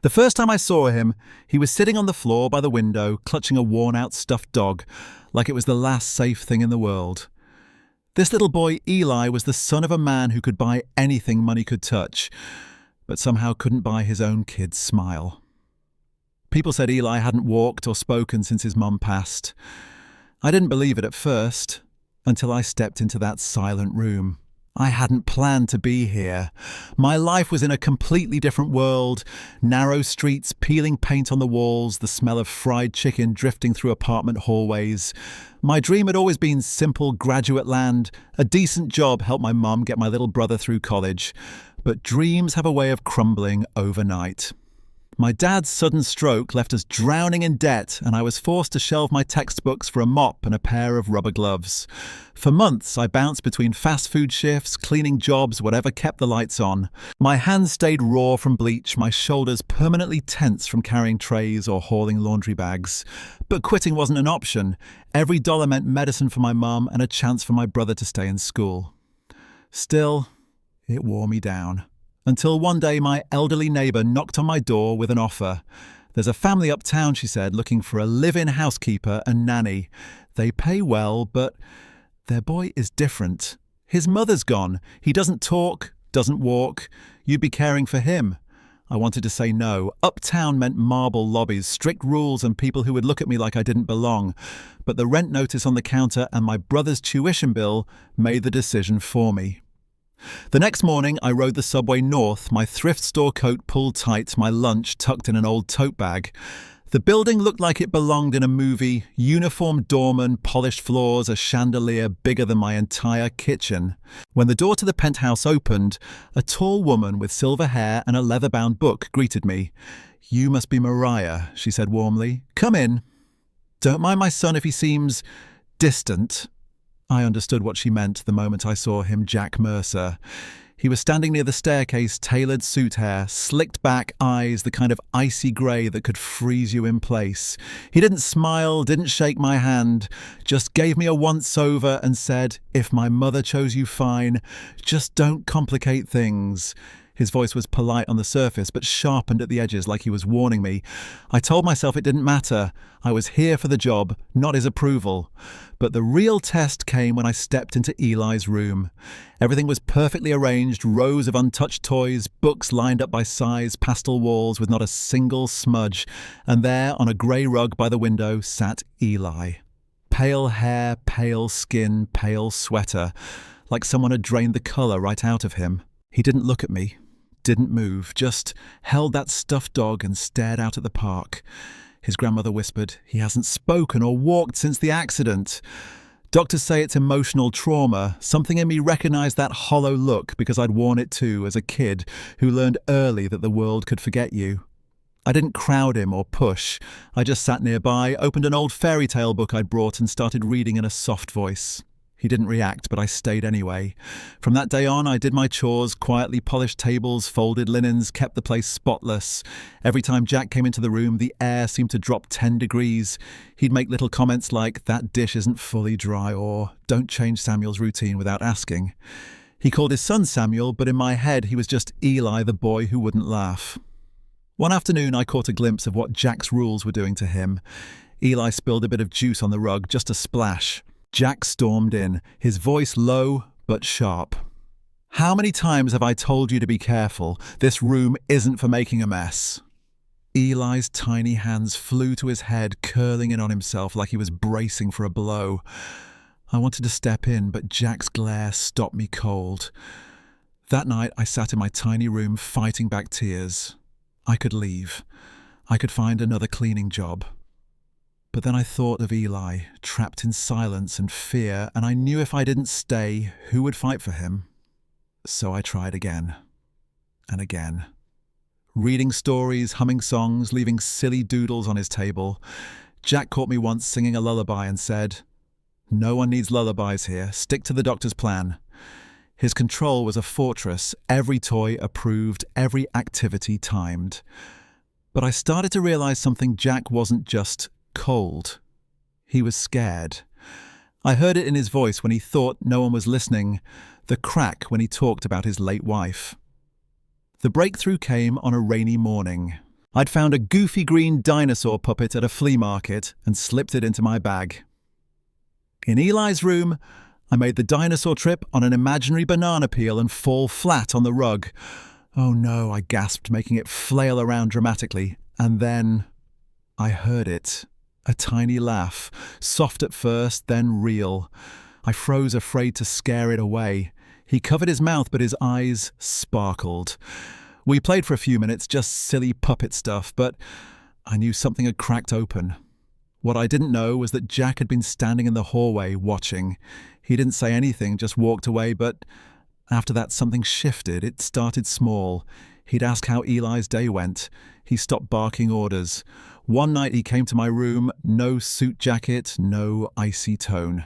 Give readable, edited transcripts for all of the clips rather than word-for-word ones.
The first time I saw him, he was sitting on the floor by the window, clutching a worn-out stuffed dog, like it was the last safe thing in the world. This little boy, Eli, was the son of a man who could buy anything money could touch, but somehow couldn't buy his own kid's smile. People said Eli hadn't walked or spoken since his mum passed. I didn't believe it at first, until I stepped into that silent room. I hadn't planned to be here. My life was in a completely different world. Narrow streets, peeling paint on the walls, the smell of fried chicken drifting through apartment hallways. My dream had always been simple graduate land. A decent job helped my mum get my little brother through college. But dreams have a way of crumbling overnight. My dad's sudden stroke left us drowning in debt, and I was forced to shelve my textbooks for a mop and a pair of rubber gloves. For months, I bounced between fast food shifts, cleaning jobs, whatever kept the lights on. My hands stayed raw from bleach, my shoulders permanently tense from carrying trays or hauling laundry bags. But quitting wasn't an option. Every dollar meant medicine for my mum and a chance for my brother to stay in school. Still, it wore me down. Until one day my elderly neighbour knocked on my door with an offer. There's a family uptown, she said, looking for a live-in housekeeper and nanny. They pay well, but their boy is different. His mother's gone. He doesn't talk, doesn't walk. You'd be caring for him. I wanted to say no. Uptown meant marble lobbies, strict rules, and people who would look at me like I didn't belong. But the rent notice on the counter and my brother's tuition bill made the decision for me. The next morning, I rode the subway north, my thrift store coat pulled tight, my lunch tucked in an old tote bag. The building looked like it belonged in a movie, uniformed doorman, polished floors, a chandelier bigger than my entire kitchen. When the door to the penthouse opened, a tall woman with silver hair and a leather-bound book greeted me. "You must be Mariah," she said warmly. "Come in. Don't mind my son if he seems distant." I understood what she meant the moment I saw him, Jack Mercer. He was standing near the staircase, tailored suit hair, slicked back eyes, the kind of icy grey that could freeze you in place. He didn't smile, didn't shake my hand, just gave me a once-over and said, "If my mother chose you, fine. Just don't complicate things." His voice was polite on the surface, but sharpened at the edges like he was warning me. I told myself it didn't matter. I was here for the job, not his approval. But the real test came when I stepped into Eli's room. Everything was perfectly arranged, rows of untouched toys, books lined up by size, pastel walls with not a single smudge. And there, on a grey rug by the window, sat Eli. Pale hair, pale skin, pale sweater, like someone had drained the colour right out of him. He didn't look at me. Didn't move, just held that stuffed dog and stared out at the park. His grandmother whispered, "He hasn't spoken or walked since the accident." Doctors say it's emotional trauma. Something in me recognised that hollow look because I'd worn it too as a kid who learned early that the world could forget you. I didn't crowd him or push. I just sat nearby, opened an old fairy tale book I'd brought and started reading in a soft voice. He didn't react, but I stayed anyway. From that day on, I did my chores, quietly polished tables, folded linens, kept the place spotless. Every time Jack came into the room, the air seemed to drop 10 degrees. He'd make little comments like, "That dish isn't fully dry," or "Don't change Samuel's routine without asking." He called his son Samuel, but in my head he was just Eli, the boy who wouldn't laugh. One afternoon, I caught a glimpse of what Jack's rules were doing to him. Eli spilled a bit of juice on the rug, just a splash. Jack stormed in, his voice low but sharp. "How many times have I told you to be careful? This room isn't for making a mess." Eli's tiny hands flew to his head, curling in on himself like he was bracing for a blow. I wanted to step in, but Jack's glare stopped me cold. That night, I sat in my tiny room fighting back tears. I could leave. I could find another cleaning job. But then I thought of Eli, trapped in silence and fear, and I knew if I didn't stay, who would fight for him? So I tried again. And again. Reading stories, humming songs, leaving silly doodles on his table. Jack caught me once singing a lullaby and said, "No one needs lullabies here. Stick to the doctor's plan." His control was a fortress, every toy approved, every activity timed. But I started to realize something. Jack wasn't just cold. He was scared. I heard it in his voice when he thought no one was listening, the crack when he talked about his late wife. The breakthrough came on a rainy morning. I'd found a goofy green dinosaur puppet at a flea market and slipped it into my bag. In Eli's room, I made the dinosaur trip on an imaginary banana peel and fall flat on the rug. Oh no, I gasped, making it flail around dramatically. And then I heard it. A tiny laugh, soft at first, then real. I froze, afraid to scare it away. He covered his mouth, but his eyes sparkled. We played for a few minutes, just silly puppet stuff, but I knew something had cracked open. What I didn't know was that Jack had been standing in the hallway watching. He didn't say anything, just walked away, but after that something shifted. It started small. He'd ask how Eli's day went. He stopped barking orders. One night he came to my room, no suit jacket, no icy tone.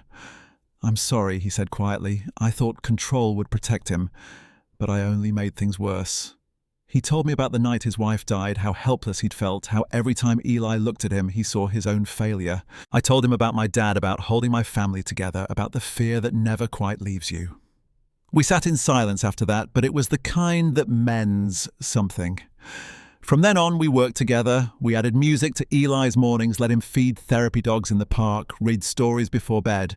"I'm sorry," he said quietly. "I thought control would protect him, but I only made things worse." He told me about the night his wife died, how helpless he'd felt, how every time Eli looked at him, he saw his own failure. I told him about my dad, about holding my family together, about the fear that never quite leaves you. We sat in silence after that, but it was the kind that mends something. From then on, we worked together. We added music to Eli's mornings, let him feed therapy dogs in the park, read stories before bed.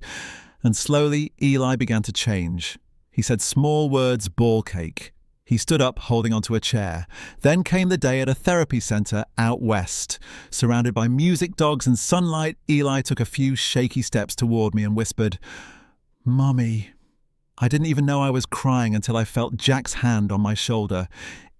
And slowly, Eli began to change. He said small words, ball cake. He stood up, holding onto a chair. Then came the day at a therapy centre out west. Surrounded by music, dogs and sunlight, Eli took a few shaky steps toward me and whispered, "Mummy." I didn't even know I was crying until I felt Jack's hand on my shoulder.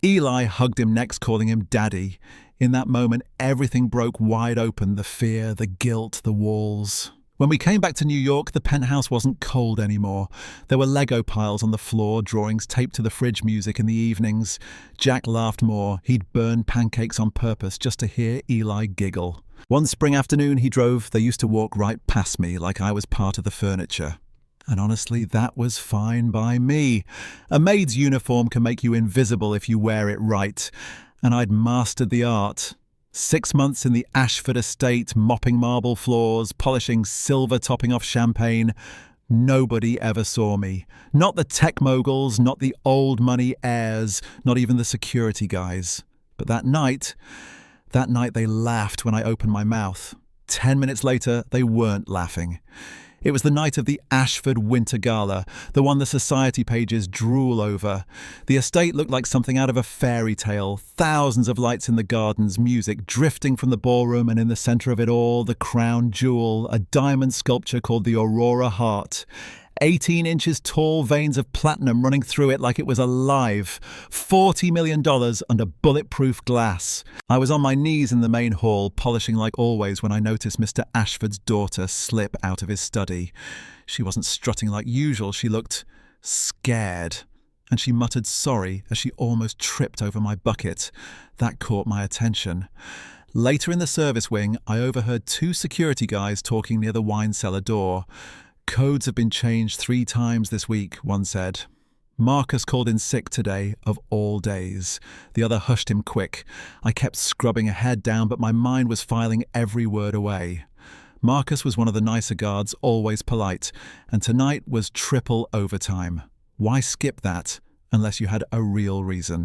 Eli hugged him next, calling him Daddy. In that moment, everything broke wide open, the fear, the guilt, the walls. When we came back to New York, the penthouse wasn't cold anymore. There were Lego piles on the floor, drawings taped to the fridge, music in the evenings. Jack laughed more. He'd burn pancakes on purpose just to hear Eli giggle. One spring afternoon he drove. They used to walk right past me like I was part of the furniture. And honestly, that was fine by me. A maid's uniform can make you invisible if you wear it right. And I'd mastered the art. 6 months in the Ashford estate, mopping marble floors, polishing silver topping off champagne. Nobody ever saw me. Not the tech moguls, not the old money heirs, not even the security guys. But that night they laughed when I opened my mouth. 10 minutes later, they weren't laughing. It was the night of the Ashford Winter Gala, the one the society pages drool over. The estate looked like something out of a fairy tale. Thousands of lights in the gardens, music drifting from the ballroom, and in the centre of it all, the crown jewel, a diamond sculpture called the Aurora Heart. 18 inches tall veins of platinum running through it like it was alive. $40 million under bulletproof glass. I was on my knees in the main hall, polishing like always when I noticed Mr. Ashford's daughter slip out of his study. She wasn't strutting like usual. She looked scared. And she muttered sorry as she almost tripped over my bucket. That caught my attention. Later in the service wing, I overheard 2 security guys talking near the wine cellar door. "Codes have been changed 3 times this week," one said. "Marcus called in sick today, of all days." The other hushed him quick. I kept scrubbing a head down, but my mind was filing every word away. Marcus was one of the nicer guards, always polite, and tonight was triple overtime. Why skip that, unless you had a real reason?